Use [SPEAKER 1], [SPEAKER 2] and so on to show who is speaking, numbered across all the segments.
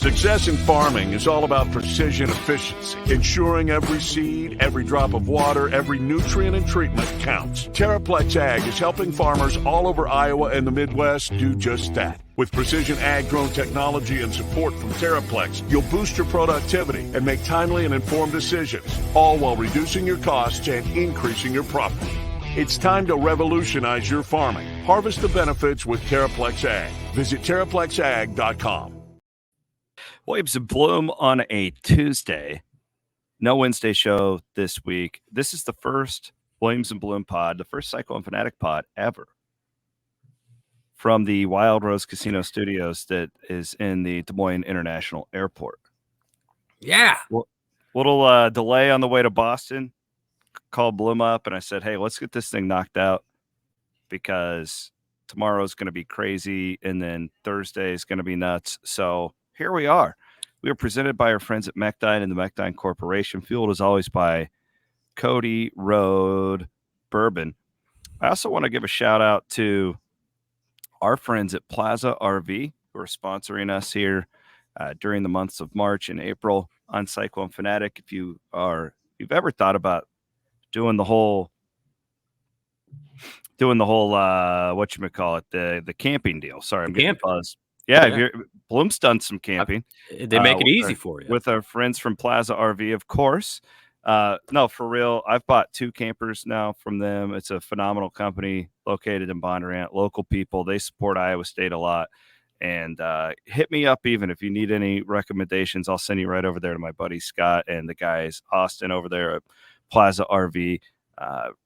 [SPEAKER 1] Success in farming is all about precision efficiency, ensuring every seed, every drop of water, every nutrient and treatment counts. Terraplex Ag is helping farmers all over Iowa and the Midwest do just that. With precision ag-grown technology and support from Terraplex, you'll boost your productivity and make timely and informed decisions, all while reducing your costs and increasing your profit. It's time to revolutionize your farming. Harvest the benefits with Terraplex Ag. Visit TerraplexAg.com.
[SPEAKER 2] Williams and Blum on a Tuesday. No Wednesday show this week. This is the first Williams and Blum pod, the first Cyclone Fanatic pod ever from the Wild Rose Casino Studios that is in the Des Moines International Airport.
[SPEAKER 3] Yeah.
[SPEAKER 2] Well, little delay on the way to Boston. Called Blum up and I said, hey, let's get this thing knocked out because tomorrow's going to be crazy and then Thursday is going to be nuts. So here we are. We are presented by our friends at Mechdyne and the Mechdyne Corporation, fueled as always by Cody Road Bourbon. I also want to give a shout out to our friends at Plaza RV who are sponsoring us here during the months of March and April on Cyclone Fanatic. If you've ever thought about doing the whole whatchamacallit, the camping deal. Sorry, I'm getting buzzed. Yeah. Blum's done some camping.
[SPEAKER 3] They make it easy for you.
[SPEAKER 2] With our friends from Plaza RV, of course. No, for real. I've bought 2 campers now from them. It's a phenomenal company located in Bondurant. Local people. They support Iowa State a lot. And hit me up even if you need any recommendations. I'll send you right over there to my buddy Scott and the guys, Austin, over there at Plaza RV.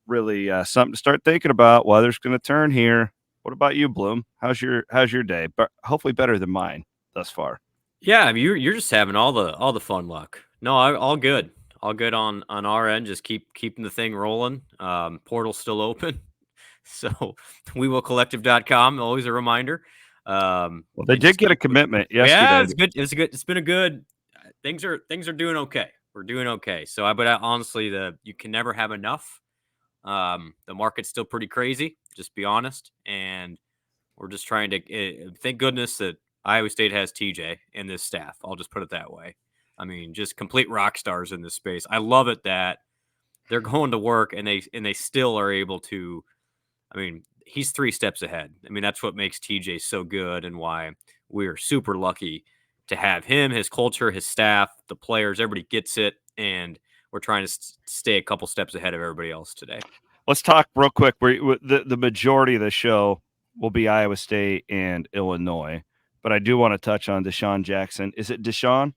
[SPEAKER 2] Really something to start thinking about. Weather's going to turn here. What about you, Blum? How's your day? But hopefully better than mine thus far.
[SPEAKER 3] Yeah, I mean, you're just having all the fun luck. No, all good on our end. Just keeping the thing rolling. Portal's still open, so wewillcollective.com. Always a reminder.
[SPEAKER 2] Well, they did get a commitment yesterday.
[SPEAKER 3] Yeah, it's good. It's been a good. Things are doing okay. We're doing okay. So, but honestly, you can never have enough. The market's still pretty crazy. Just be honest, and we're just trying to. Thank goodness that Iowa State has TJ and this staff. I'll just put it that way. I mean, just complete rock stars in this space. I love it that they're going to work and they still are able to. I mean, he's 3 steps ahead. I mean, that's what makes TJ so good and why we're super lucky to have him, his culture, his staff, the players. Everybody gets it, and we're trying to stay a couple steps ahead of everybody else today.
[SPEAKER 2] Let's talk real quick. The majority of the show will be Iowa State and Illinois, but I do want to touch on Deshaun Jackson. Is it Deshaun?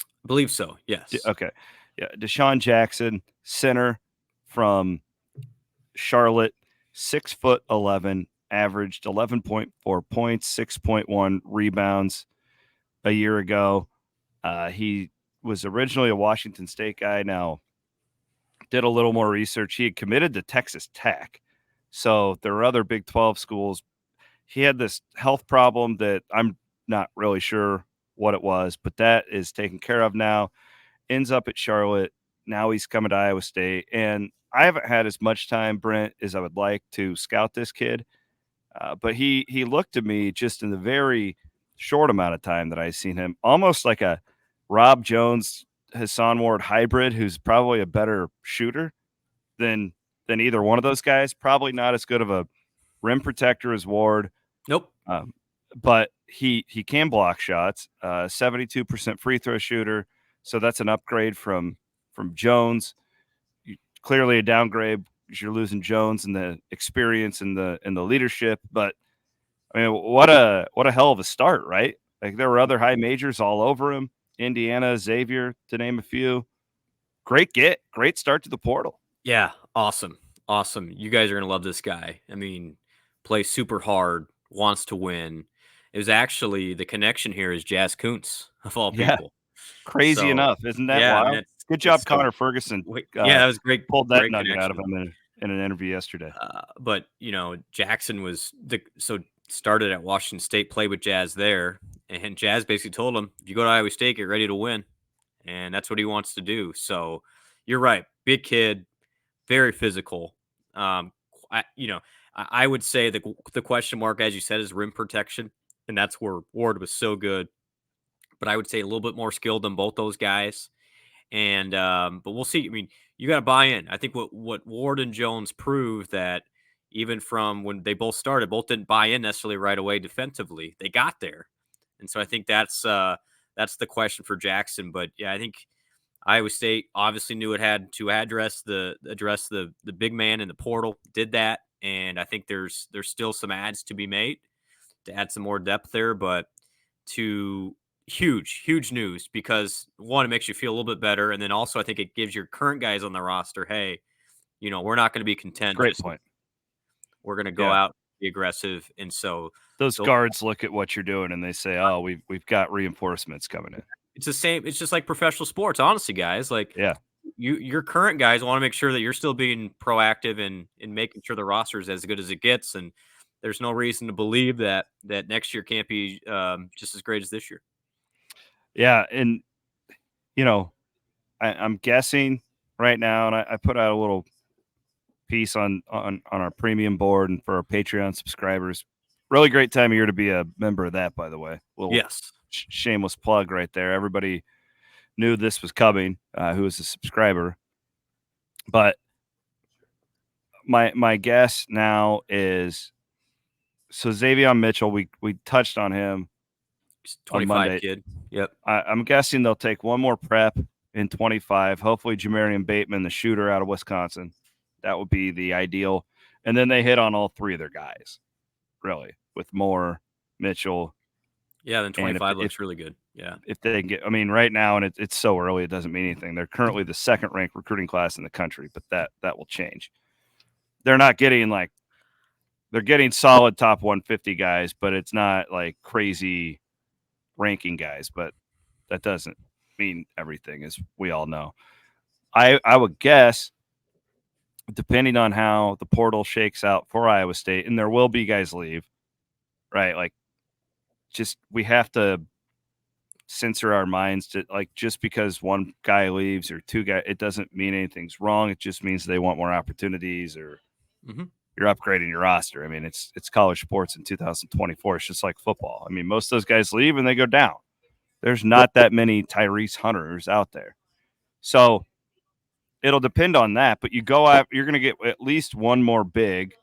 [SPEAKER 3] I believe so, yes.
[SPEAKER 2] Okay. Yeah, Deshaun Jackson, center from Charlotte, 6'11", averaged 11.4 points, 6.1 rebounds a year ago. He was originally a Washington State guy. Now, did a little more research. He had committed to Texas Tech. So there are other Big 12 schools. He had this health problem that I'm not really sure what it was, but that is taken care of now. Ends up at Charlotte. Now he's coming to Iowa State. And I haven't had as much time, Brent, as I would like to scout this kid. But he looked to me just in the very short amount of time that I've seen him, almost like a Rob Jones, Hassan Ward hybrid, who's probably a better shooter than either one of those guys. Probably not as good of a rim protector as Ward.
[SPEAKER 3] Nope.
[SPEAKER 2] But he can block shots. 72% free throw shooter. So that's an upgrade from Jones. Clearly a downgrade because you're losing Jones and the experience and the leadership. But I mean, what a hell of a start, right? Like there were other high majors all over him. Indiana, Xavier, to name a few. Great start to the portal.
[SPEAKER 3] Yeah, awesome. You guys are going to love this guy. I mean, plays super hard, wants to win. It was actually the connection here is Jazz Kuntz, of all people.
[SPEAKER 2] Yeah. Crazy enough, isn't that wild? I mean, good job, Connor Ferguson.
[SPEAKER 3] That was great.
[SPEAKER 2] Pulled that
[SPEAKER 3] great
[SPEAKER 2] nugget
[SPEAKER 3] connection.
[SPEAKER 2] out of him in an interview yesterday.
[SPEAKER 3] But, Jackson started at Washington State, played with Jazz there, and Jazz basically told him, if you go to Iowa State, get ready to win. And that's what he wants to do. So you're right. Big kid, very physical. I would say the question mark, as you said, is rim protection. And that's where Ward was so good. but I would say a little bit more skilled than both those guys. And but we'll see. I mean, you got to buy in. I think what Ward and Jones proved that even from when they both started, both didn't buy in necessarily right away defensively. They got there, and so I think that's the question for Jackson. But yeah, I think Iowa State obviously knew it had to address the big man in the portal. Did that, and I think there's still some adds to be made to add some more depth there, but to huge news because one, it makes you feel a little bit better, and then also I think it gives your current guys on the roster, hey, we're not going to be content.
[SPEAKER 2] Great point.
[SPEAKER 3] We're going to go out, be aggressive, and so
[SPEAKER 2] those guards look at what you're doing and they say, "Oh, we've got reinforcements coming in."
[SPEAKER 3] It's the same. It's just like professional sports, honestly, guys. Like, your current guys want to make sure that you're still being proactive and making sure the roster is as good as it gets, and there's no reason to believe that next year can't be just as great as this year.
[SPEAKER 2] Yeah, and I'm guessing right now, and I put out a little piece on our premium board and for our Patreon subscribers. Really great time of year to be a member of that, by the way. Shameless plug right there. Everybody knew this was coming, who was a subscriber. But my guess now is, so Xavier Mitchell, we touched on him.
[SPEAKER 3] He's 25 kid. Yep.
[SPEAKER 2] I'm guessing they'll take one more prep in 25. Hopefully Jamarian Bateman, the shooter out of Wisconsin. That would be the ideal. And then they hit on all three of their guys, really, with Moore, Mitchell.
[SPEAKER 3] Yeah, then 25 looks really good. Yeah.
[SPEAKER 2] If they get, I mean, right now, and it's so early, it doesn't mean anything. They're currently the second-ranked recruiting class in the country, but that will change. They're not getting they're getting solid top 150 guys, but it's not like crazy ranking guys. But that doesn't mean everything, as we all know. I would guess, depending on how the portal shakes out for Iowa State, and there will be guys leave, right? Like, just we have to censor our minds to, like, just because one guy leaves or two guys, it doesn't mean anything's wrong. It just means they want more opportunities, or you're upgrading your roster. I mean, it's college sports in 2024. It's just like football. I mean, most of those guys leave and they go down. There's not that many Tyrese Hunters out there. So it'll depend on that, but you're going to get at least one more big,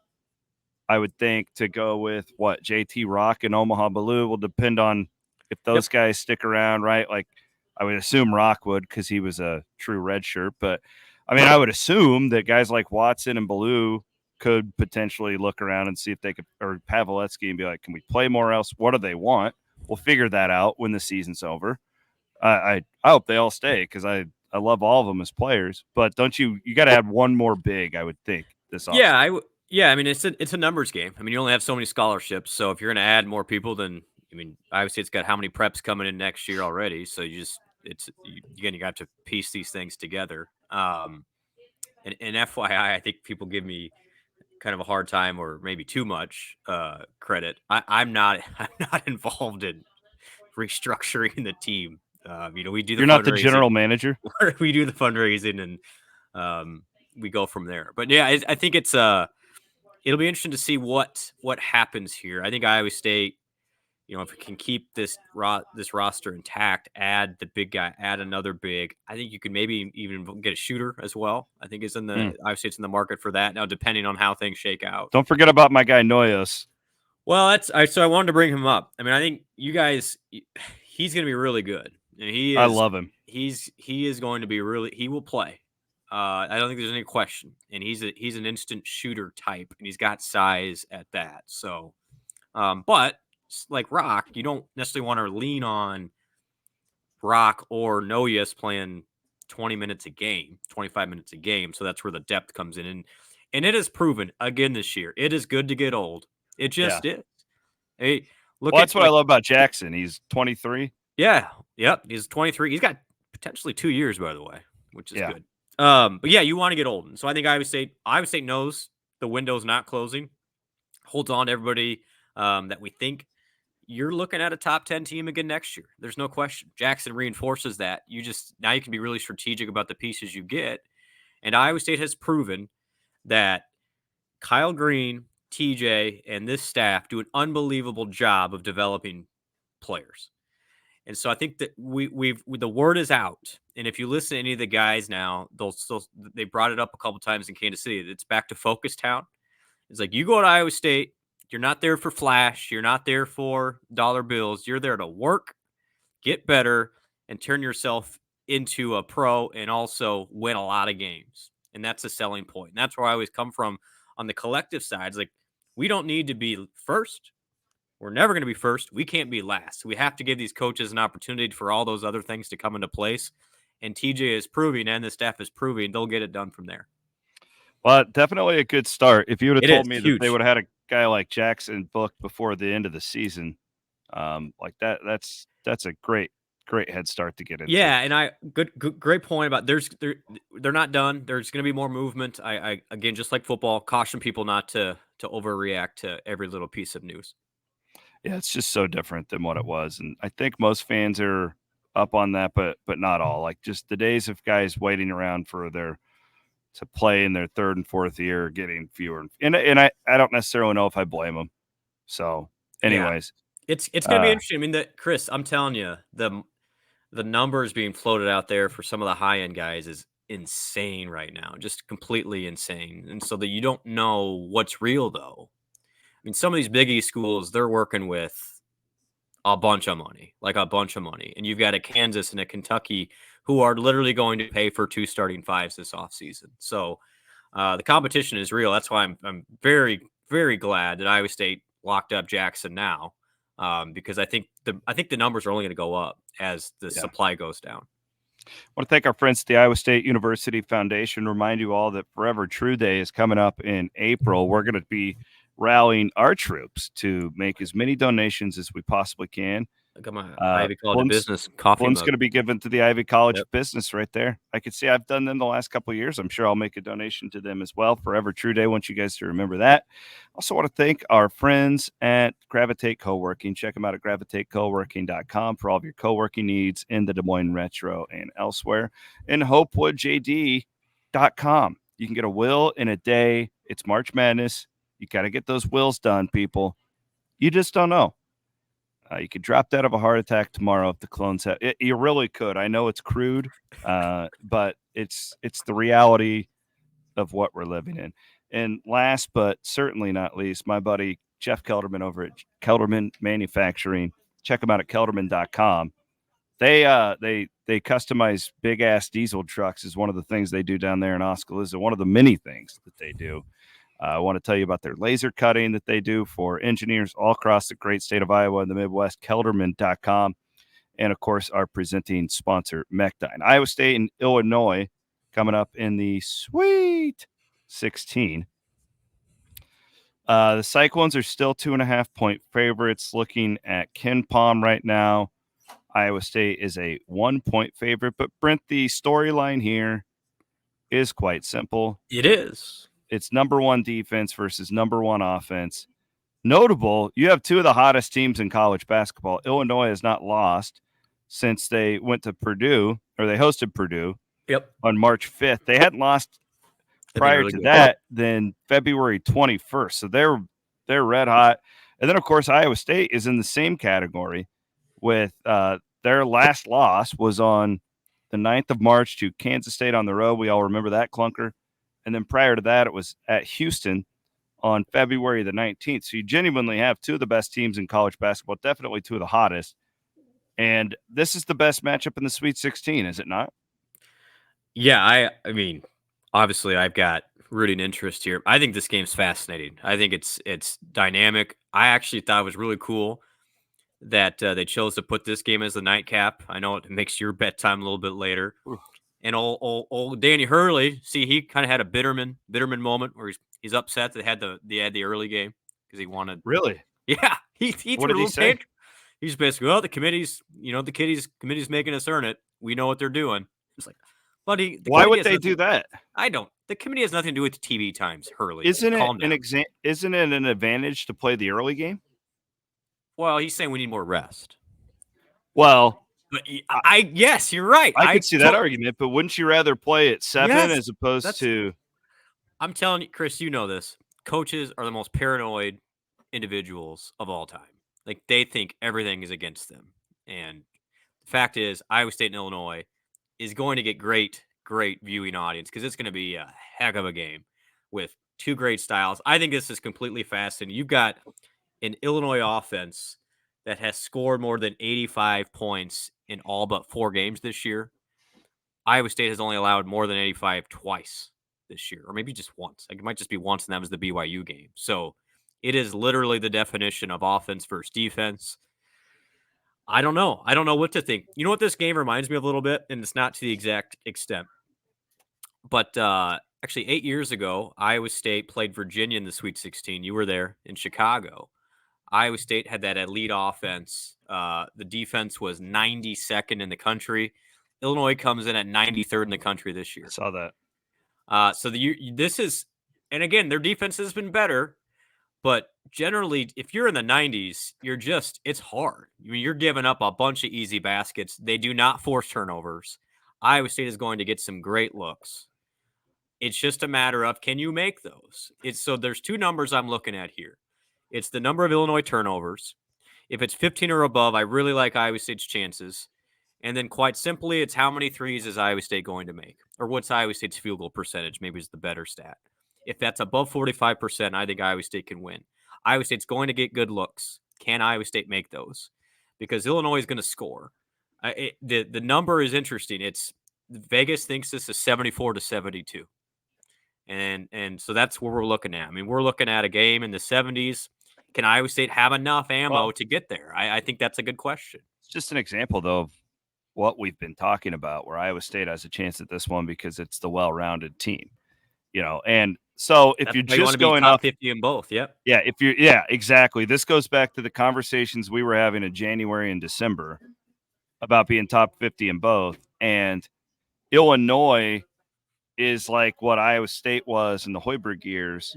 [SPEAKER 2] I would think, to go with what JT Rock and Omaha Blue. Will depend on if those guys stick around, right? Like, I would assume Rock would, because he was a true red shirt. But I mean, I would assume that guys like Watson and Blue could potentially look around and see if they could, or Pavletsky, and be like, can we play more else? What do they want? We'll figure that out when the season's over. I hope they all stay, because I love all of them as players, but don't you got to have one more big, I would think, this offseason.
[SPEAKER 3] Yeah, I mean, it's a numbers game. I mean, you only have so many scholarships, so if you're going to add more people, then, I mean, obviously it's got how many preps coming in next year already, so you got to piece these things together. And FYI, I think people give me kind of a hard time, or maybe too much credit. I'm not involved in restructuring the team. We do.
[SPEAKER 2] You're not the general manager.
[SPEAKER 3] We do the fundraising, and we go from there. But yeah, I think it's it'll be interesting to see what happens here. I think Iowa State, if it can keep this roster intact, add the big guy, add another big. I think you could maybe even get a shooter as well. I think it's in the Iowa State's in the market for that now, depending on how things shake out.
[SPEAKER 2] Don't forget about my guy Noyos.
[SPEAKER 3] Well, so I wanted to bring him up. I mean, I think you guys, he's going to be really good. And
[SPEAKER 2] I love him.
[SPEAKER 3] He is going to be really. He will play. I don't think there's any question. And he's an instant shooter type, and he's got size at that. So, but like Rock, you don't necessarily want to lean on Rock or Noyes playing 20 minutes a game, 25 minutes a game. So that's where the depth comes in. And it is proven again this year. It is good to get old. It just is. Hey,
[SPEAKER 2] that's what I love about Jackson. He's 23.
[SPEAKER 3] Yeah. Yep. He's 23. He's got potentially 2 years, by the way, which is good. But yeah, you want to get old. And so I think Iowa State knows the window's not closing, holds on to everybody that we think. You're looking at a top 10 team again next year. There's no question. Jackson reinforces that. Now you can be really strategic about the pieces you get. And Iowa State has proven that Kyle Green, TJ, and this staff do an unbelievable job of developing players. And so I think that the word is out. And if you listen to any of the guys now, they brought it up a couple times in Kansas City. It's back to focus town. It's like you go to Iowa State, you're not there for flash, you're not there for dollar bills. You're there to work, get better, and turn yourself into a pro and also win a lot of games. And that's a selling point. And that's where I always come from on the collective side. It's like we don't need to be first. We're never going to be first. We can't be last. We have to give these coaches an opportunity for all those other things to come into place. And TJ is proving, and the staff is proving, they'll get it done from there.
[SPEAKER 2] Well, definitely a good start. If you would have told me
[SPEAKER 3] huge.
[SPEAKER 2] that they would have had a guy like Jackson booked before the end of the season, like that's a great head start to get into.
[SPEAKER 3] Yeah, and great point about they're not done. There's going to be more movement. I again, just like football, caution people not to overreact to every little piece of news.
[SPEAKER 2] Yeah, it's just so different than what it was, and I think most fans are up on that, but not all. Like just the days of guys waiting around for to play in their third and fourth year getting fewer, and I don't necessarily know if I blame them. So, anyways,
[SPEAKER 3] yeah. It's going to be interesting. I mean, Chris, I'm telling you, the numbers being floated out there for some of the high end guys is insane right now, just completely insane, and so that you don't know what's real though. I mean, some of these Big East schools, they're working with a bunch of money, and you've got a Kansas and a Kentucky who are literally going to pay for 2 starting fives this offseason. So the competition is real. That's why I'm very, very glad that Iowa State locked up Jackson now, because I think the numbers are only going to go up as the supply goes down.
[SPEAKER 2] I want to thank our friends at the Iowa State University Foundation. Remind you all that Forever True Day is coming up in April. We're going to be rallying our troops to make as many donations as we possibly can.
[SPEAKER 3] I got my Ivy College Business coffee
[SPEAKER 2] One's
[SPEAKER 3] mug.
[SPEAKER 2] going to be given to the Ivy College Business right there. I could see I've done them the last couple of years. I'm sure I'll make a donation to them as well. Forever True Day. I want you guys to remember that. Also want to thank our friends at Gravitate Co-working. Check them out at gravitatecoworking.com for all of your co-working needs in the Des Moines Retro and elsewhere. And hopewoodjd.com. You can get a will in a day. It's March Madness. You got to get those wills done, people. You just don't know. You could drop dead of a heart attack tomorrow if the clones have it. You really could. I know it's crude, but it's the reality of what we're living in. And last but certainly not least, my buddy Jeff Kelderman over at Kelderman Manufacturing. Check them out at kelderman.com. They customize big ass diesel trucks is one of the things they do down there in Oskaloosa. One of the many things that they do. I want to tell you about their laser cutting that they do for engineers all across the great state of Iowa and the Midwest, kelderman.com. And, of course, our presenting sponsor, Mechdyne. Iowa State and Illinois coming up in the Sweet 16. The Cyclones are still 2.5-point favorites. Looking at KenPom right now, Iowa State is a 1-point favorite. But, Brent, the storyline here is quite simple.
[SPEAKER 3] It is.
[SPEAKER 2] It's number 1 defense versus number 1 offense. Notable, you have 2 of the hottest teams in college basketball. Illinois has not lost since they went to Purdue, or they hosted Purdue on March 5th. They hadn't lost prior to that than February 21st. So they're red hot. And then, of course, Iowa State is in the same category with their last loss was on the 9th of March to Kansas State on the road. We all remember that clunker. And then prior to that, it was at Houston on February the 19th. So you genuinely have 2 of the best teams in college basketball, definitely 2 of the hottest. And this is the best matchup in the Sweet 16, is it not?
[SPEAKER 3] Yeah, I mean, obviously I've got rooting interest here. I think this game's fascinating. I think it's dynamic. I actually thought it was really cool that they chose to put this game as the nightcap. I know it makes your bedtime a little bit later. And old Danny Hurley, see, he kind of had a Bitterman moment where he's upset that they had the early game because he wanted.
[SPEAKER 2] Really?
[SPEAKER 3] Yeah. He
[SPEAKER 2] what did he say?
[SPEAKER 3] He's basically, well, the committee's making us earn it. We know what they're doing. It's like, buddy,
[SPEAKER 2] why would they do that?
[SPEAKER 3] I don't. The committee has nothing to do with TV times, Hurley.
[SPEAKER 2] Isn't it an advantage to play the early game?
[SPEAKER 3] Well, he's saying we need more rest.
[SPEAKER 2] Well,
[SPEAKER 3] but yes, you're right.
[SPEAKER 2] I could see that argument, but wouldn't you rather play at 7 as opposed to?
[SPEAKER 3] I'm telling you, Chris, you know this. Coaches are the most paranoid individuals of all time. Like, they think everything is against them. And The fact is, Iowa State and Illinois is going to get great viewing audience because it's going to be a heck of a game with two great styles. I think this is completely fascinating. You've got an Illinois offense that has scored more than 85 points in all but 4 games this year. Iowa State has only allowed more than 85 twice this year, or maybe just once. Like, it might just be once, and that was the BYU game. So it is literally the definition of offense versus defense. I don't know. I don't know what to think. You know what this game reminds me of a little bit, and it's not to the exact extent. But actually, 8 years ago, Iowa State played Virginia in the Sweet 16. You were there in Chicago. Iowa State had that elite offense. The defense was 92nd in the country. Illinois comes in at 93rd in the country this year.
[SPEAKER 2] I saw that.
[SPEAKER 3] So this is, and again, their defense has been better, but generally, if you're in the 90s, it's hard. I mean, you're giving up a bunch of easy baskets. They do not force turnovers. Iowa State is going to get some great looks. It's just a matter of, can you make those? So there's 2 numbers I'm looking at here. It's the number of Illinois turnovers. If it's 15 or above, I really like Iowa State's chances. And then quite simply, it's how many threes is Iowa State going to make? Or what's Iowa State's field goal percentage? Maybe is the better stat. If that's above 45%, I think Iowa State can win. Iowa State's going to get good looks. Can Iowa State make those? Because Illinois is going to score. The number is interesting. It's Vegas thinks this is 74-72. And so that's what we're looking at. I mean, we're looking at a game in the 70s. Can Iowa State have enough ammo to get there? I think that's a good question.
[SPEAKER 2] It's just an example, though, of what we've been talking about, where Iowa State has a chance at this one because it's the well-rounded team, and so if you're just going
[SPEAKER 3] top
[SPEAKER 2] up
[SPEAKER 3] 50 in both,
[SPEAKER 2] yeah, exactly. This goes back to the conversations we were having in January and December about being top 50 in both, and Illinois is like what Iowa State was in the Hoiberg years,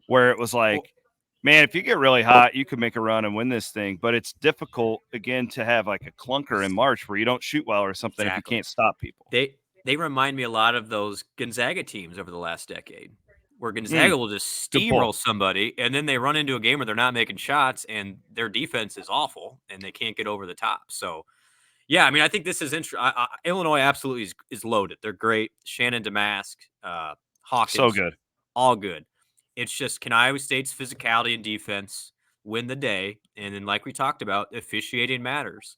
[SPEAKER 2] where it was like, man, if you get really hot, you can make a run and win this thing. But it's difficult, again, to have like a clunker in March where you don't shoot well or something if you can't stop people.
[SPEAKER 3] They remind me a lot of those Gonzaga teams over the last decade, where Gonzaga will just steamroll somebody, and then they run into a game where they're not making shots, and their defense is awful, and they can't get over the top. So, yeah, I mean, I think this is interesting. Illinois absolutely is loaded. They're great. Shannon Damask, Hawkins.
[SPEAKER 2] So good.
[SPEAKER 3] All good. It's just, can Iowa State's physicality and defense win the day? And then, like we talked about, officiating matters.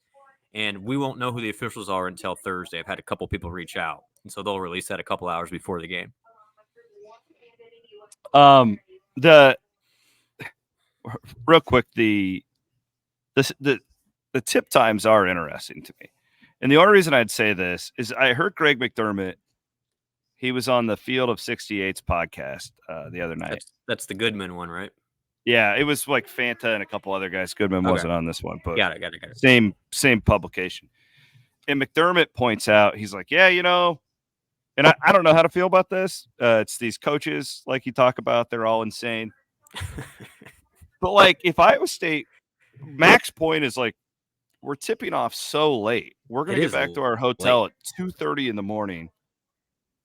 [SPEAKER 3] And we won't know who the officials are until Thursday. I've had a couple people reach out, and so they'll release that a couple hours before the game.
[SPEAKER 2] Real quick, the tip times are interesting to me. And the only reason I'd say this is I heard Greg McDermott. He was on the Field of 68's podcast the other night.
[SPEAKER 3] That's the Goodman one, right?
[SPEAKER 2] Yeah, it was like Fanta and a couple other guys. Goodman wasn't on this one, but
[SPEAKER 3] got it.
[SPEAKER 2] Same publication. And McDermott points out, he's like, yeah, and I don't know how to feel about this. It's these coaches, like you talk about, they're all insane. But like, if Iowa State, Mac's point is like, we're tipping off so late. We're going to get back to our hotel at 2:30 in the morning,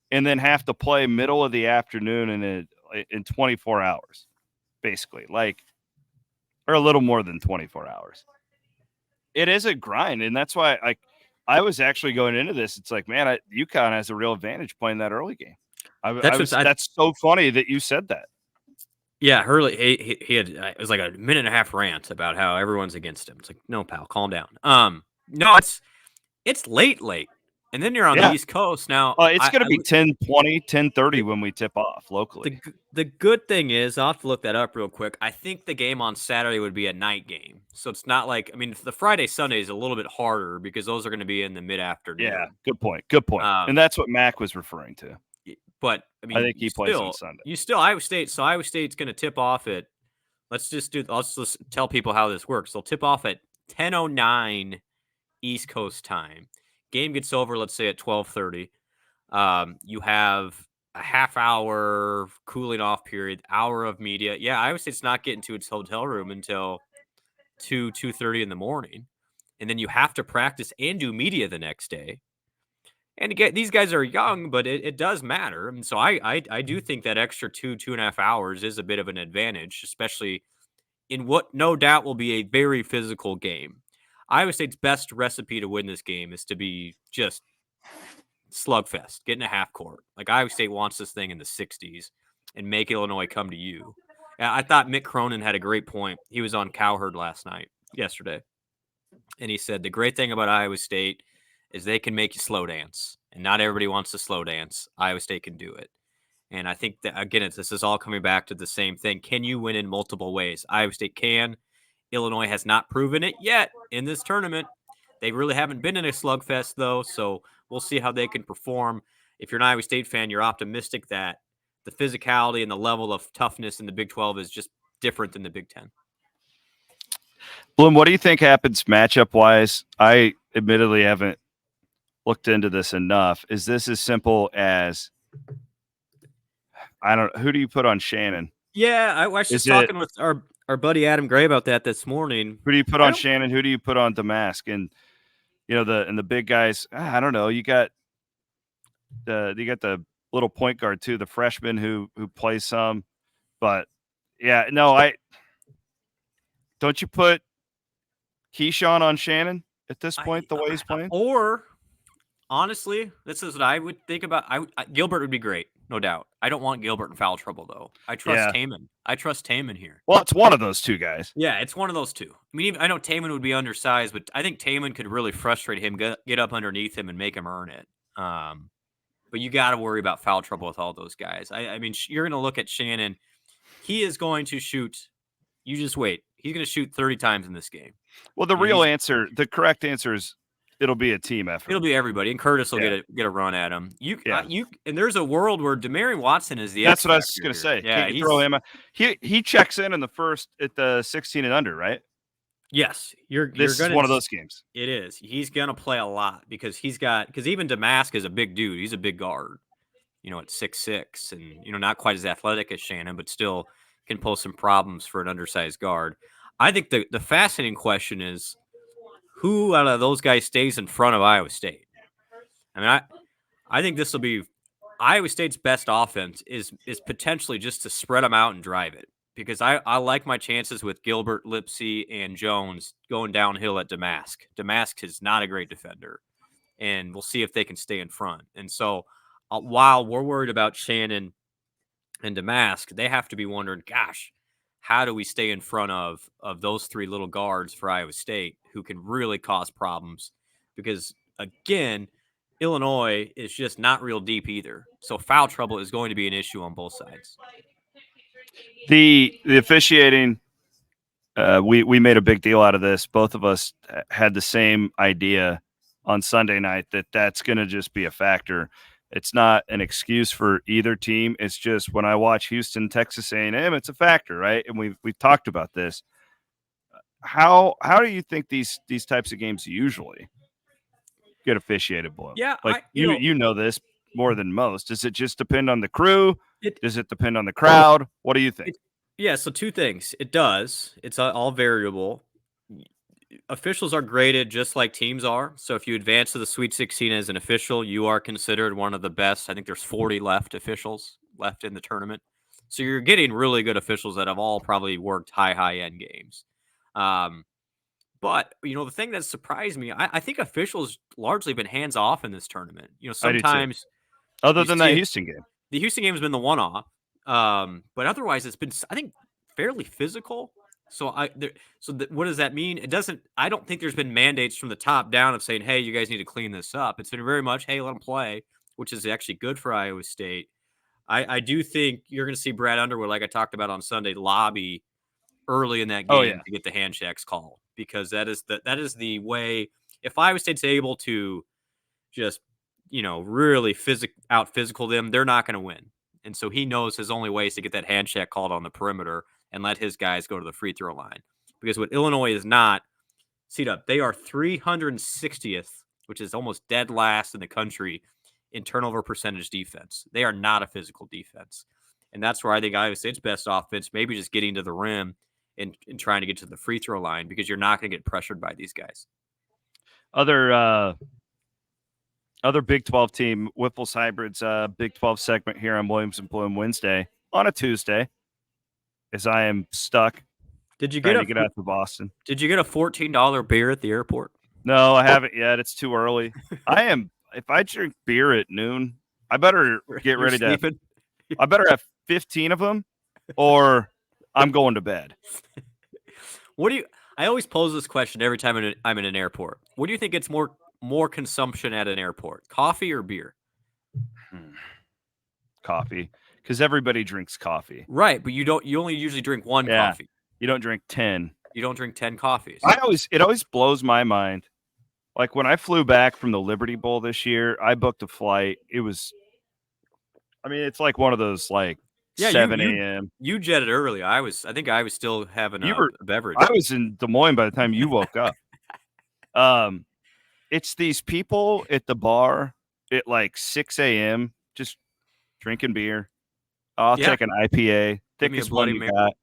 [SPEAKER 2] and then have to play middle of the afternoon in 24 hours, basically, or a little more than 24 hours. It is a grind, and that's why I was actually going into this. It's like, man, UConn has a real advantage playing that early game. That's so funny that you said that.
[SPEAKER 3] Yeah, Hurley, he had it was like a minute and a half rant about how everyone's against him. It's like, no, pal, calm down. No, it's late, and then you're on the East Coast now.
[SPEAKER 2] It's going to be 10:20, 10:30 when we tip off locally.
[SPEAKER 3] The good thing is, I'll have to look that up real quick. I think the game on Saturday would be a night game, so it's not like, I mean, the Friday Sunday is a little bit harder because those are going to be in the mid afternoon.
[SPEAKER 2] Yeah, good point. And that's what Mac was referring to.
[SPEAKER 3] But I mean,
[SPEAKER 2] I think he plays on Sunday.
[SPEAKER 3] Iowa State. So Iowa State's going to tip off at. Let's just tell people how this works. They'll tip off at 10:09 East Coast time. Game gets over, let's say, at 12:30. You have a half hour cooling off period, hour of media. Yeah, Iowa State's not getting to its hotel room until 2:30 in the morning, and then you have to practice and do media the next day. And again, these guys are young, but it does matter. And so I do think that extra 2.5 hours is a bit of an advantage, especially in what no doubt will be a very physical game. Iowa State's best recipe to win this game is to be just slugfest, get in a half court. Like Iowa State wants this thing in the 60s and make Illinois come to you. I thought Mick Cronin had a great point. He was on Cowherd yesterday, and he said the great thing about Iowa State is they can make you slow dance, and not everybody wants to slow dance. Iowa State can do it. And I think that, again, this is all coming back to the same thing. Can you win in multiple ways? Iowa State can. Illinois has not proven it yet in this tournament. They really haven't been in a slugfest, though, so we'll see how they can perform. If you're an Iowa State fan, you're optimistic that the physicality and the level of toughness in the Big 12 is just different than the Big 10.
[SPEAKER 2] Blum, what do you think happens matchup-wise? I admittedly haven't looked into this enough. Is this as simple as, who do you put on Shannon?
[SPEAKER 3] Yeah, I was just talking with our buddy Adam Gray about that this morning.
[SPEAKER 2] Who do you put on Shannon? Who do you put on Damask? And the big guys, I don't know. You got the little point guard too, the freshman who plays some. But yeah, no, don't you put Keyshawn on Shannon at this point, the way he's playing?
[SPEAKER 3] Or honestly, this is what I would think about. Gilbert would be great, no doubt. I don't want Gilbert in foul trouble, though. I trust Taman. I trust Taman here.
[SPEAKER 2] Well, it's one of those two guys.
[SPEAKER 3] Yeah, it's one of those two. I mean, I know Taman would be undersized, but I think Taman could really frustrate him, get up underneath him, and make him earn it. But you got to worry about foul trouble with all those guys. I mean, you're going to look at Shannon. He is going to shoot. You just wait. He's going to shoot 30 times in this game.
[SPEAKER 2] Well, the correct answer is it'll be a team effort.
[SPEAKER 3] It'll be everybody, and Curtis will get a run at him. And there's a world where Demarion Watson is the.
[SPEAKER 2] That's what I was going to say.
[SPEAKER 3] Yeah,
[SPEAKER 2] throw him. He checks in the first at the 16 and under, right?
[SPEAKER 3] Yes,
[SPEAKER 2] This is one of those games.
[SPEAKER 3] It is. He's going to play a lot because even Damask is a big dude. He's a big guard, at 6'6", and not quite as athletic as Shannon, but still can pose some problems for an undersized guard. I think the fascinating question is who out of those guys stays in front of Iowa State. I mean, I think this will be Iowa State's best offense is potentially just to spread them out and drive it. Because I like my chances with Gilbert, Lipsey, and Jones going downhill at Damask. Damask is not a great defender, and we'll see if they can stay in front. And so while we're worried about Shannon and Damask, they have to be wondering, gosh, how do we stay in front of those three little guards for Iowa State who can really cause problems? Because, again, Illinois is just not real deep either. So foul trouble is going to be an issue on both sides.
[SPEAKER 2] The officiating, we made a big deal out of this. Both of us had the same idea on Sunday night that's going to just be a factor. It's not an excuse for either team. It's just when I watch Houston, Texas A&M, it's a factor, right? And we've talked about this. How do you think these types of games usually get officiated, Blum?
[SPEAKER 3] Yeah,
[SPEAKER 2] like you know this more than most. Does it just depend on the crew? Does it depend on the crowd? What do you think?
[SPEAKER 3] So two things. It does. It's all variable. Officials are graded just like teams are. So if you advance to the Sweet 16 as an official, you are considered one of the best. I think there's 40 officials left in the tournament. So you're getting really good officials that have all probably worked high-end games. But, the thing that surprised me, I think officials largely been hands-off in this tournament. Sometimes –
[SPEAKER 2] other than that Houston game.
[SPEAKER 3] The Houston game has been the one-off. But otherwise, it's been, I think, fairly physical. So what does that mean? I don't think there's been mandates from the top down of saying, hey, you guys need to clean this up. It's been very much, hey, let them play, which is actually good for Iowa State. I do think you're going to see Brad Underwood, like I talked about on Sunday, lobby early in that game to get the handshakes called, because that is the way. If Iowa State's able to just, really out-physical them, they're not going to win. And so he knows his only way is to get that handshake called on the perimeter and let his guys go to the free throw line. Because what Illinois is not, they are 360th, which is almost dead last in the country in turnover percentage defense. They are not a physical defense. And that's where I think Iowa State's best offense, maybe just getting to the rim and trying to get to the free throw line, because you're not going to get pressured by these guys.
[SPEAKER 2] Other Big 12 team, Whipple's Hybrids Big 12 segment here on Williams and Blum Wednesday on a Tuesday, as I am stuck
[SPEAKER 3] Did you
[SPEAKER 2] trying to get out to Boston.
[SPEAKER 3] Did you get a $14 beer at the airport?
[SPEAKER 2] No, I haven't yet. It's too early. If I drink beer at noon, I better get ready
[SPEAKER 3] sleeping?
[SPEAKER 2] I better have 15 of them or I'm going to bed.
[SPEAKER 3] I always pose this question every time I'm in an airport. What do you think gets more consumption at an airport? Coffee or beer?
[SPEAKER 2] Coffee. Because everybody drinks coffee.
[SPEAKER 3] Right, but you only usually drink one coffee.
[SPEAKER 2] You don't drink 10.
[SPEAKER 3] You don't drink 10 coffees.
[SPEAKER 2] It always blows my mind. Like when I flew back from the Liberty Bowl this year, I booked a flight. It's like one of those like 7 a.m.
[SPEAKER 3] You jetted early. I think I was still having a beverage.
[SPEAKER 2] I was in Des Moines by the time you woke up. It's these people at the bar at like 6 a.m. just drinking beer. I'll take an IPA. Thickest one you got.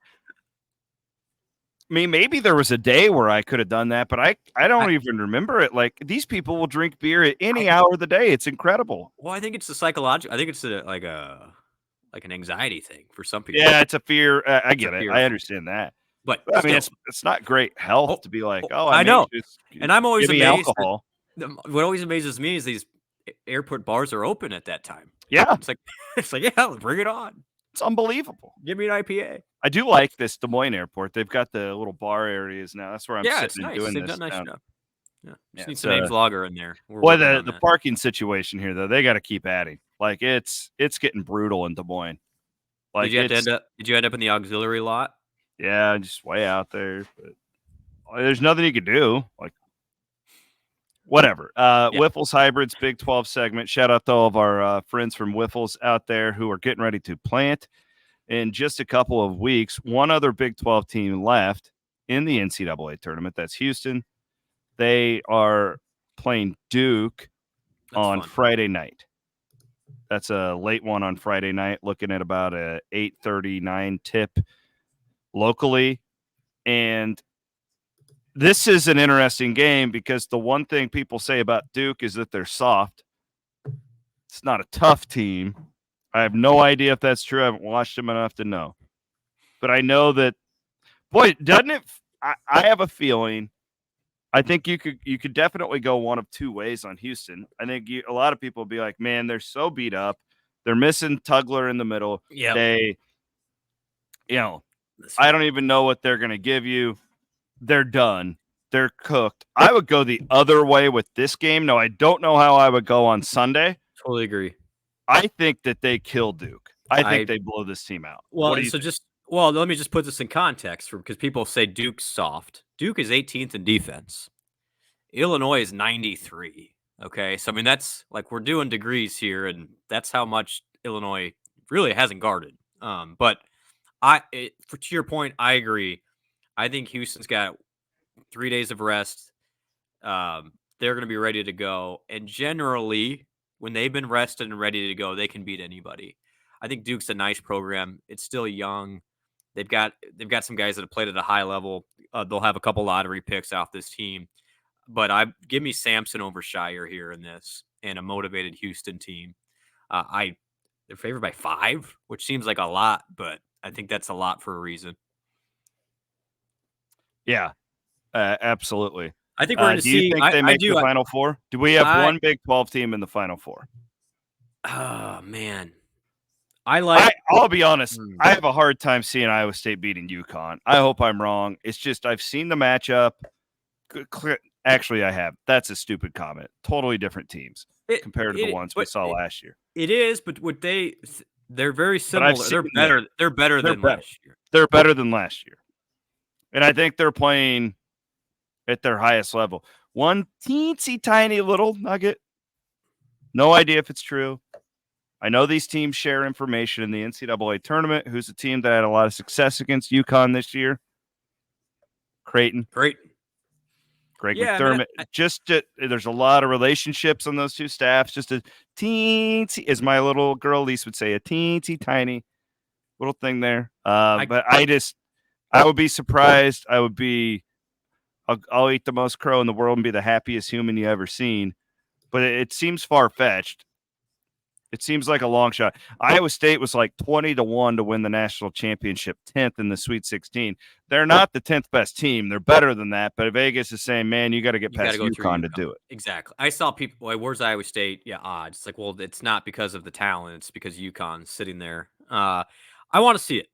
[SPEAKER 2] I mean, maybe there was a day where I could have done that, but I don't even remember it. Like these people will drink beer at any hour of the day. It's incredible.
[SPEAKER 3] Well, I think it's the psychological. I think it's like an anxiety thing for some people.
[SPEAKER 2] Yeah, it's a fear. I get it. I understand that.
[SPEAKER 3] But
[SPEAKER 2] I mean, it's not great health to be like,
[SPEAKER 3] I know. And I'm always amazed.
[SPEAKER 2] Alcohol.
[SPEAKER 3] What always amazes me is these airport bars are open at that time.
[SPEAKER 2] Yeah,
[SPEAKER 3] it's like yeah, bring it on.
[SPEAKER 2] It's unbelievable.
[SPEAKER 3] Give me an IPA.
[SPEAKER 2] I do like this Des Moines airport. They've got the little bar areas now. That's where I'm sitting and doing
[SPEAKER 3] They've
[SPEAKER 2] this.
[SPEAKER 3] done nice enough. Yeah, just need
[SPEAKER 2] it's
[SPEAKER 3] some name vlogger in there.
[SPEAKER 2] Boy, the parking situation here though, they got to keep adding. Like it's getting brutal in Des Moines. Like
[SPEAKER 3] did you end up in the auxiliary lot?
[SPEAKER 2] Yeah, just way out there. But there's nothing you could do. Like whatever. Wiffles Hybrids Big 12 segment. Shout out to all of our friends from Wiffles out there who are getting ready to plant in just a couple of weeks. One other Big 12 team left in the NCAA tournament. That's Houston. They are playing Duke on Friday night. That's a late one on Friday night, looking at about a 8:39 tip locally. And this is an interesting game because the one thing people say about Duke is that they're soft. It's not a tough team. I have no idea if that's true. I haven't watched them enough to know. But I know that, boy, doesn't it? I have a feeling. I think you could definitely go one of two ways on Houston. I think a lot of people will be like, man, they're so beat up. They're missing Tugler in the middle.
[SPEAKER 3] Yeah.
[SPEAKER 2] I don't even know what they're going to give you. They're done. They're cooked. I would go the other way with this game. No, I don't know how I would go on Sunday.
[SPEAKER 3] Totally agree.
[SPEAKER 2] I think that they kill Duke. I think they blow this team out.
[SPEAKER 3] Well, let me just put this in context because people say Duke's soft. Duke is 18th in defense. Illinois is 93. Okay. So, I mean, that's like we're doing degrees here, and that's how much Illinois really hasn't guarded. But to your point, I agree. I think Houston's got 3 days of rest. They're going to be ready to go. And generally, when they've been rested and ready to go, they can beat anybody. I think Duke's a nice program. It's still young. They've got some guys that have played at a high level. They'll have a couple lottery picks off this team. But give me Sampson over Shire here in this and a motivated Houston team. They're favored by 5, which seems like a lot, but I think that's a lot for a reason.
[SPEAKER 2] Yeah, absolutely.
[SPEAKER 3] I think we're going to see.
[SPEAKER 2] Do you think they make the Final Four? Do we have one Big 12 team in the Final Four?
[SPEAKER 3] Oh, man.
[SPEAKER 2] I'll be honest. I have a hard time seeing Iowa State beating UConn. I hope I'm wrong. It's just I've seen the matchup. Actually, I have. That's a stupid comment. Totally different teams compared to the ones we saw last year.
[SPEAKER 3] It is, but they're very similar. They're better than last year.
[SPEAKER 2] They're better than last year. And I think they're playing at their highest level. One teensy tiny little nugget. No idea if it's true. I know these teams share information in the NCAA tournament. Who's a team that had a lot of success against UConn this year? Creighton. Greg McDermott. There's a lot of relationships on those two staffs. Just a teensy, as my little girl Lise would say, a teensy tiny little thing there. But I would be surprised. I'll eat the most crow in the world and be the happiest human you ever seen. But it seems far-fetched. It seems like a long shot. Iowa State was like 20-1 to win the national championship, 10th in the Sweet 16. They're not the 10th best team. They're better than that. But Vegas is saying, man, you got to get past UConn to do it.
[SPEAKER 3] Exactly. I saw people, like, where's Iowa State? Yeah, odds. It's like, well, it's not because of the talent. It's because UConn's sitting there. I want to see it.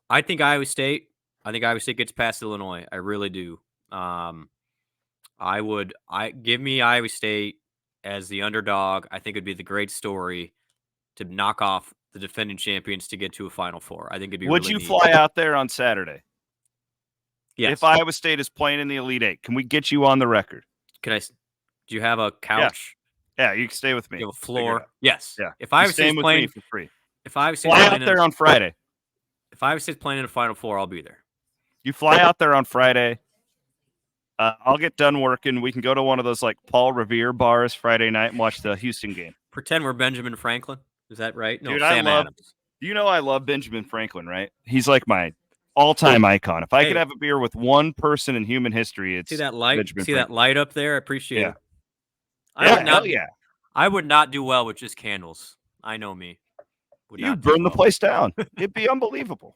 [SPEAKER 3] I think Iowa State gets past Illinois. I really do. Give me Iowa State as the underdog. I think it'd be the great story to knock off the defending champions to get to a Final Four. I think it'd be
[SPEAKER 2] Would
[SPEAKER 3] really
[SPEAKER 2] you
[SPEAKER 3] neat.
[SPEAKER 2] fly out there on Saturday?
[SPEAKER 3] Yes.
[SPEAKER 2] If Iowa State is playing in the Elite Eight, can we get you on the record?
[SPEAKER 3] Do you have a couch?
[SPEAKER 2] Yeah, you can stay with me.
[SPEAKER 3] You have a floor? Yes.
[SPEAKER 2] Yeah.
[SPEAKER 3] If Iowa State's
[SPEAKER 2] with
[SPEAKER 3] playing
[SPEAKER 2] me for free.
[SPEAKER 3] If Iowa State's
[SPEAKER 2] fly
[SPEAKER 3] playing
[SPEAKER 2] out there on Friday.
[SPEAKER 3] If Iowa State's playing in a Final Four, I'll be there.
[SPEAKER 2] You fly out there on Friday. I'll get done working. We can go to one of those like Paul Revere bars Friday night and watch the Houston game.
[SPEAKER 3] Pretend we're Benjamin Franklin. Is that right? No,
[SPEAKER 2] Dude,
[SPEAKER 3] Sam Adams.
[SPEAKER 2] You know I love Benjamin Franklin, right? He's like my all-time icon. If I could have a beer with one person in human history, it's
[SPEAKER 3] see that light.
[SPEAKER 2] Benjamin
[SPEAKER 3] see
[SPEAKER 2] Franklin.
[SPEAKER 3] that light up there? I appreciate it.
[SPEAKER 2] I
[SPEAKER 3] would not do well with just candles. I know me.
[SPEAKER 2] You burn the place down. It'd be unbelievable.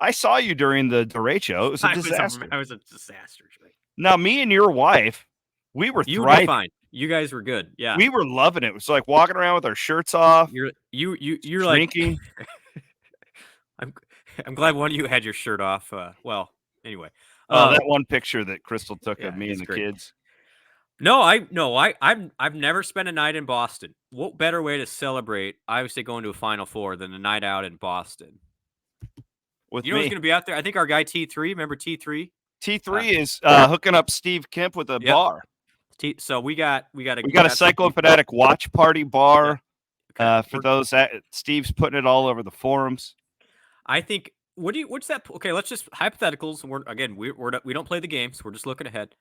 [SPEAKER 2] I saw you during the derecho. It was a disaster.
[SPEAKER 3] I was a disaster.
[SPEAKER 2] Now, me and your wife, we were
[SPEAKER 3] you
[SPEAKER 2] thriving.
[SPEAKER 3] were fine. You guys were good. Yeah,
[SPEAKER 2] we were loving it. It was like walking around with our shirts off.
[SPEAKER 3] You're
[SPEAKER 2] drinking.
[SPEAKER 3] Like, I'm glad one of you had your shirt off. Well, anyway.
[SPEAKER 2] That one picture that Crystal took of me and the kids.
[SPEAKER 3] I've never spent a night in Boston. What better way to celebrate Iowa State going to a Final Four than a night out in Boston?
[SPEAKER 2] With
[SPEAKER 3] you know who's going to be out there? I think our guy T3. Remember T3?
[SPEAKER 2] T3 is hooking up Steve Kemp with a bar.
[SPEAKER 3] So we got a
[SPEAKER 2] Cyclofanatic watch party bar. For those Steve's putting it all over the forums.
[SPEAKER 3] I think. What's that? Okay, let's just hypotheticals. We don't play the game, so we're just looking ahead.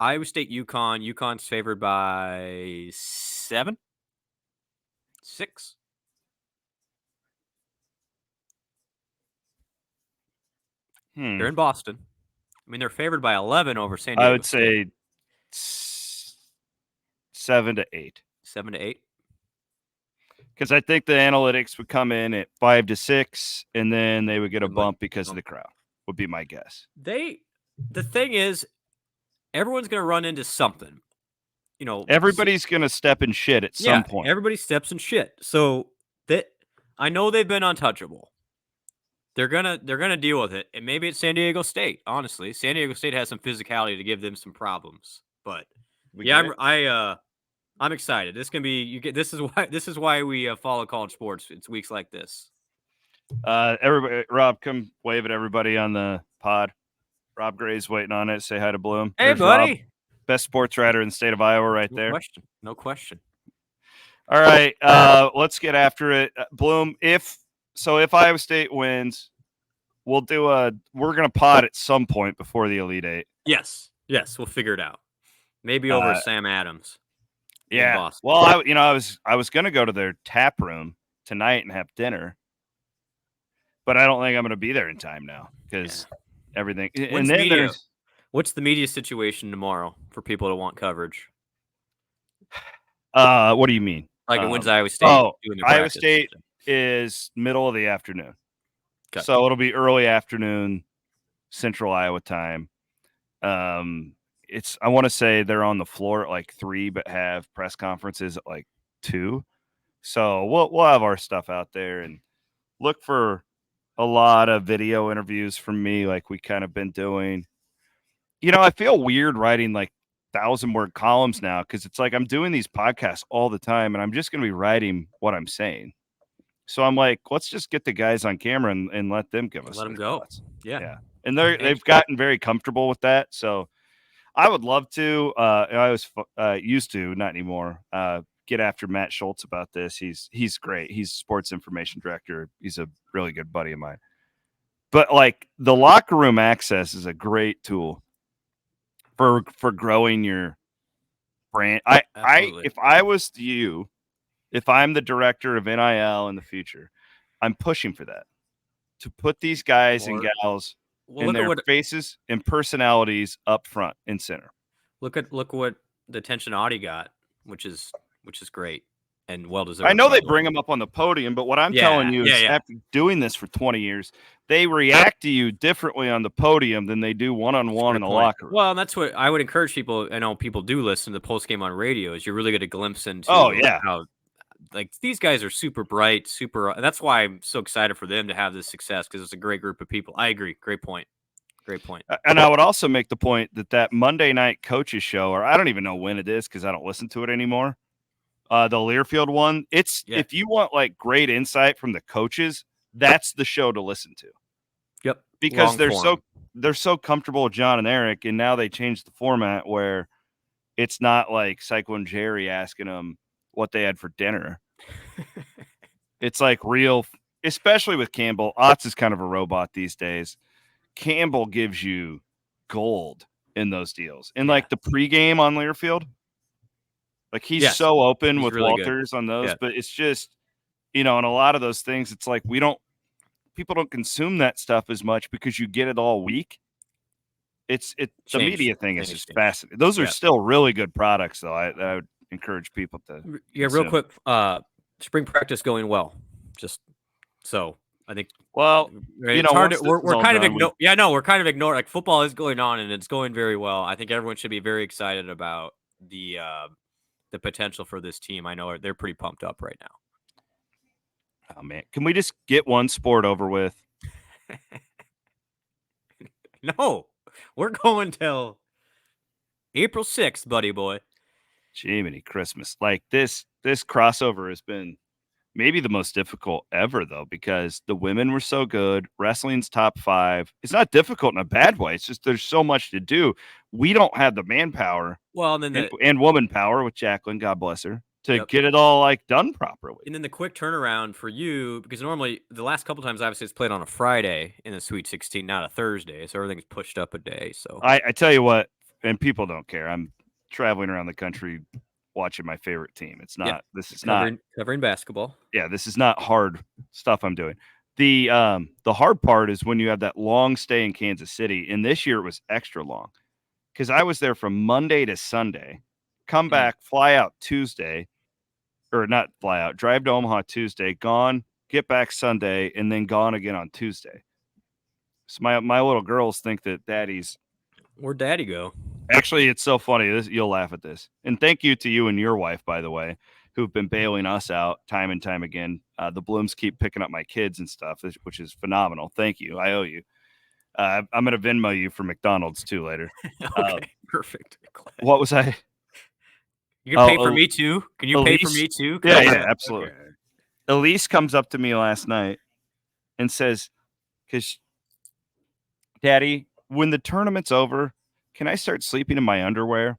[SPEAKER 3] Iowa State, UConn. UConn's favored by 7, 6. They're in Boston. I mean, they're favored by 11 over San Diego.
[SPEAKER 2] I would say 7 to 8.
[SPEAKER 3] 7 to 8.
[SPEAKER 2] Because I think the analytics would come in at 5 to 6, and then they would get a bump because of the crowd. Would be my guess.
[SPEAKER 3] The thing is, everyone's going to run into something. You know,
[SPEAKER 2] everybody's going to step in shit at some point.
[SPEAKER 3] Everybody steps in shit. So I know they've been untouchable. They're gonna deal with it, and maybe it's San Diego State. Honestly, San Diego State has some physicality to give them some problems. But I'm excited. This can be This is why we follow college sports. It's weeks like this.
[SPEAKER 2] Everybody, Rob, come wave at everybody on the pod. Rob Gray's waiting on it. Say hi to Bloom.
[SPEAKER 3] Hey, buddy.
[SPEAKER 2] Rob, best sports writer in the state of Iowa, right there.
[SPEAKER 3] No question.
[SPEAKER 2] All right, let's get after it. Bloom, if Iowa State wins, we're going to pod at some point before the Elite Eight.
[SPEAKER 3] Yes, we'll figure it out. Maybe over Sam Adams.
[SPEAKER 2] Yeah. Well, I was going to go to their tap room tonight and have dinner, but I don't think I'm going to be there in time now because everything.
[SPEAKER 3] What's the media situation tomorrow for people that want coverage?
[SPEAKER 2] What do you mean?
[SPEAKER 3] Like when's Iowa State?
[SPEAKER 2] Iowa State is middle of the afternoon. Okay. So it'll be early afternoon, Central Iowa time. I want to say they're on the floor at like 3, but have press conferences at like 2. So we'll have our stuff out there and look for a lot of video interviews from me, like we kind of been doing. You know, I feel weird writing like 1,000-word columns now because it's like I'm doing these podcasts all the time and I'm just going to be writing what I'm saying. So I'm like, let's just get the guys on camera and let them give us.
[SPEAKER 3] Let them go.
[SPEAKER 2] Thoughts.
[SPEAKER 3] Yeah.
[SPEAKER 2] And they've gotten very comfortable with that. So I would love to. I was used to, not anymore. Get after Matt Schultz about this. He's great. He's sports information director. He's a really good buddy of mine. But like the locker room access is a great tool for growing your brand. If I was you, if I'm the director of NIL in the future, I'm pushing for that to put these guys and gals and their faces and personalities up front and center.
[SPEAKER 3] Look what the attention Audie got, which is great. and well-deserved.
[SPEAKER 2] I know they bring them up on the podium, but what I'm telling you is after doing this for 20 years, they react to you differently on the podium than they do one-on-one in the locker room.
[SPEAKER 3] Well, that's what I would encourage people. I know people do listen to the post game on radio. Is you really get a glimpse into how like these guys are super bright, that's why I'm so excited for them to have this success, because it's a great group of people. I agree. Great point.
[SPEAKER 2] And I would also make the point that Monday night coaches show, or I don't even know when it is because I don't listen to it anymore. The Learfield one, if you want like great insight from the coaches, that's the show to listen to.
[SPEAKER 3] Yep.
[SPEAKER 2] Because they're so comfortable with John and Eric, and now they changed the format where it's not like Cyclone Jerry asking them what they had for dinner. It's like real, especially with Campbell. Otts is kind of a robot these days. Campbell gives you gold in those deals. And like the pregame on Learfield, like he's so open with really Walters on those, but it's just, and a lot of those things, it's like people don't consume that stuff as much because you get it all week. The media thing is just fascinating. Those are still really good products, though. I would encourage people to.
[SPEAKER 3] Yeah, real quick. Spring practice going well. Just so I think.
[SPEAKER 2] Well,
[SPEAKER 3] it's hard to, we're kind of ignoring. Yeah, no, we're kind of ignoring. Like football is going on and it's going very well. I think everyone should be very excited about the potential for this team. I know they're pretty pumped up right now.
[SPEAKER 2] Oh man, can we just get one sport over with?
[SPEAKER 3] No, we're going till April 6th, buddy boy.
[SPEAKER 2] Jiminy Christmas. Like this crossover has been maybe the most difficult ever, though, because the women were so good. Wrestling's top 5. It's not difficult in a bad way. It's just there's so much to do. We don't have the manpower and woman power with Jacqueline, God bless her, to get it all like done properly.
[SPEAKER 3] And then the quick turnaround for you, because normally the last couple times obviously it's played on a Friday in the Sweet 16, not a Thursday, so everything's pushed up a day. So
[SPEAKER 2] I tell you what, and people don't care. I'm traveling around the country watching my favorite team. It's not. This is
[SPEAKER 3] covering basketball.
[SPEAKER 2] Yeah, this is not hard stuff I'm doing. The hard part is when you have that long stay in Kansas City, and this year it was extra long because I was there from Monday to Sunday, come back, fly out Tuesday, or not fly out, drive to Omaha Tuesday, gone, get back Sunday, and then gone again on Tuesday. So my little girls think that
[SPEAKER 3] where'd daddy go?
[SPEAKER 2] Actually, it's so funny. You'll laugh at this. And thank you to you and your wife, by the way, who've been bailing us out time and time again. The Blooms keep picking up my kids and stuff, which is phenomenal. Thank you. I owe you. I'm going to Venmo you for McDonald's too later.
[SPEAKER 3] Okay, perfect.
[SPEAKER 2] What was I?
[SPEAKER 3] You can pay for me too? Can you pay for me too?
[SPEAKER 2] Yeah, absolutely. Okay. Elise comes up to me last night and says, because Daddy, when the tournament's over, can I start sleeping in my underwear?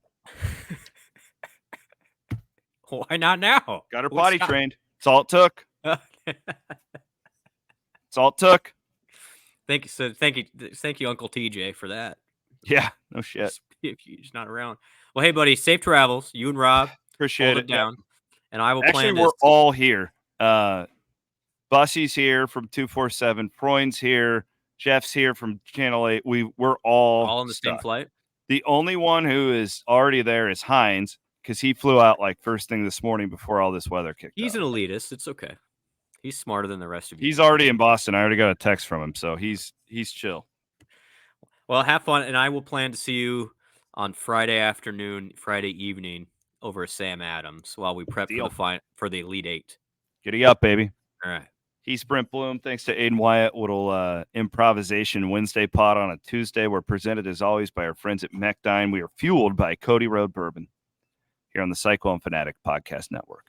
[SPEAKER 3] Why not now?
[SPEAKER 2] Got her potty trained. It's all it took. It's all it took.
[SPEAKER 3] Thank you, Uncle TJ, for that.
[SPEAKER 2] Yeah, no shit.
[SPEAKER 3] He's not around. Well, hey, buddy, safe travels. You and Rob,
[SPEAKER 2] appreciate it.
[SPEAKER 3] Down, and I will.
[SPEAKER 2] Actually, we're all here. Bussy's here from 247. Freund's here. Jeff's here from Channel 8. We're all
[SPEAKER 3] on the same flight.
[SPEAKER 2] The only one who is already there is Hines, because he flew out like first thing this morning before all this weather kicked off.
[SPEAKER 3] He's an elitist. It's okay. He's smarter than the rest of you.
[SPEAKER 2] He's already in Boston. I already got a text from him, so he's chill.
[SPEAKER 3] Well, have fun, and I will plan to see you on Friday afternoon, Friday evening over at Sam Adams while we prep for the Elite 8.
[SPEAKER 2] Giddy up, baby.
[SPEAKER 3] All right.
[SPEAKER 2] He's Brent Blum. Thanks to Aiden Wyatt. Little improvisation Wednesday pod on a Tuesday. We're presented as always by our friends at Mechdyne. We are fueled by Cody Road Bourbon here on the Cyclone Fanatic Podcast Network.